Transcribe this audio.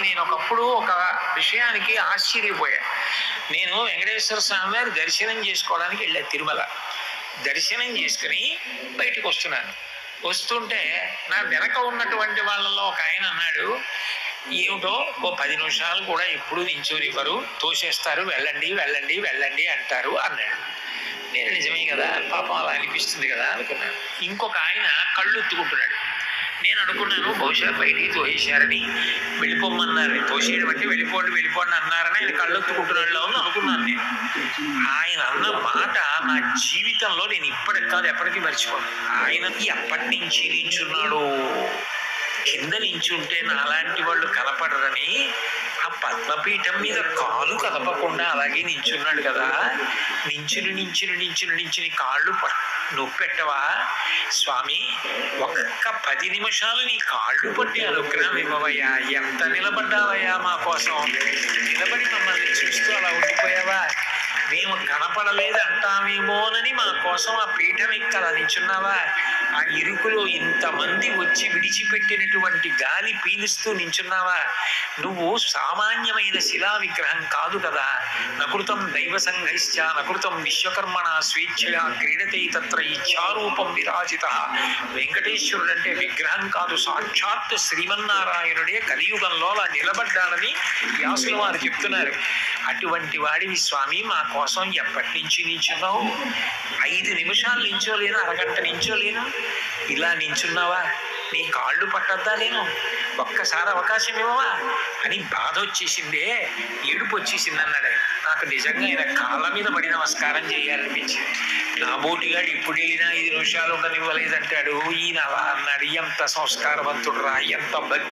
నేను ఒకప్పుడు ఒక విషయానికి ఆశ్చర్యపోయాను. నేను వెంకటేశ్వర స్వామి వారి దర్శనం చేసుకోవడానికి వెళ్ళాను తిరుమల. దర్శనం చేసుకుని బయటకు వస్తున్నాను. వస్తుంటే నా వెనక ఉన్నటువంటి వాళ్ళలో ఒక ఆయన అన్నాడు, ఏమిటో ఓ 10 నిమిషాలు కూడా ఎప్పుడు నించోనివ్వరు, తోసేస్తారు, వెళ్ళండి వెళ్ళండి వెళ్ళండి అంటారు అన్నాడు. నేను నిజమే కదా, పాపం అలా అనిపిస్తుంది కదా అనుకున్నాను. ఇంకొక ఆయన కళ్ళు ఎత్తుకుంటున్నాడు. నేను అనుకున్నాను బహుశా బయటికి తోసేశారని, వెళ్ళిపోమన్నారని, తోసేయడం అంటే వెళ్ళిపోండి వెళ్ళిపోండి అన్నారని ఆయన కళ్ళెత్తుకుంటున్నాడు అని అనుకున్నాను. నేను ఆయన అన్న మాట నా జీవితంలో నేను ఇప్పటికి కాదు ఎప్పటికీ మర్చిపోను. ఆయన ఎప్పటి నుంచి నించున్నాడు, కింద నించుంటే నాలాంటి వాళ్ళు కనపడరని ఆ పద్మపీఠం మీద కాలు కదపకుండా అలాగే నించున్నాడు కదా. నించుని కాళ్ళు నొప్పెట్టవా స్వామి, ఒక్క 10 నిమిషాలు నీ కాళ్ళు పట్టి అనుగ్రహం ఇవ్వవయ్యా, ఎంత నిలబడ్డావయ్యా మా కోసం, నిలబడి మమ్మల్ని చూస్తూ అలా ఉండిపోయావా, మేము కనపడలేదు అంటామేమోనని మా కోసం ఆ పీఠం ఎక్కి అలా నించున్నావా, ఆ ఇరుకులో ఇంతమంది వచ్చి విడిచిపెట్టినటువంటి గాలి పీలుస్తూ నించున్నావా, నువ్వు సామాన్యమైన శిలా విగ్రహం కాదు కదా, నకృతం దైవ సంఘైశ్చ నకృతం విశ్వకర్మణ స్వేచ్ఛగా క్రీడతే తత్ర ఇచ్ఛారూపం విరాజిత. వెంకటేశ్వరుడు అంటే విగ్రహం కాదు, సాక్షాత్ శ్రీమన్నారాయణుడే కలియుగంలో అలా నిలబడ్డాడని వ్యాసుల వారు చెప్తున్నారు. అటువంటి వాడివి స్వామి, మా కోసం ఎప్పటి నుంచి నించున్నావు, 5 నిమిషాలు నించోలేను, అరగంట నించోలేను, ఇలా నించున్నావా, నీ కాళ్ళు పట్టద్దా, నేను ఒక్కసారి అవకాశం ఇవ్వవా అని బాధ వచ్చేసిందే, ఏడుపు వచ్చేసింది అన్నాడు. నాకు నిజంగా ఆయన కాళ్ళ మీద పడి నమస్కారం చేయాలనిపించింది. నా బోటిగాడు ఇప్పుడు వెళ్ళినా 5 నిమిషాలు ఉండనివ్వలేదంటాడు, ఈయన అలా అన్నాడు. ఎంత సంస్కారవంతుడు రా, ఎంత భక్తి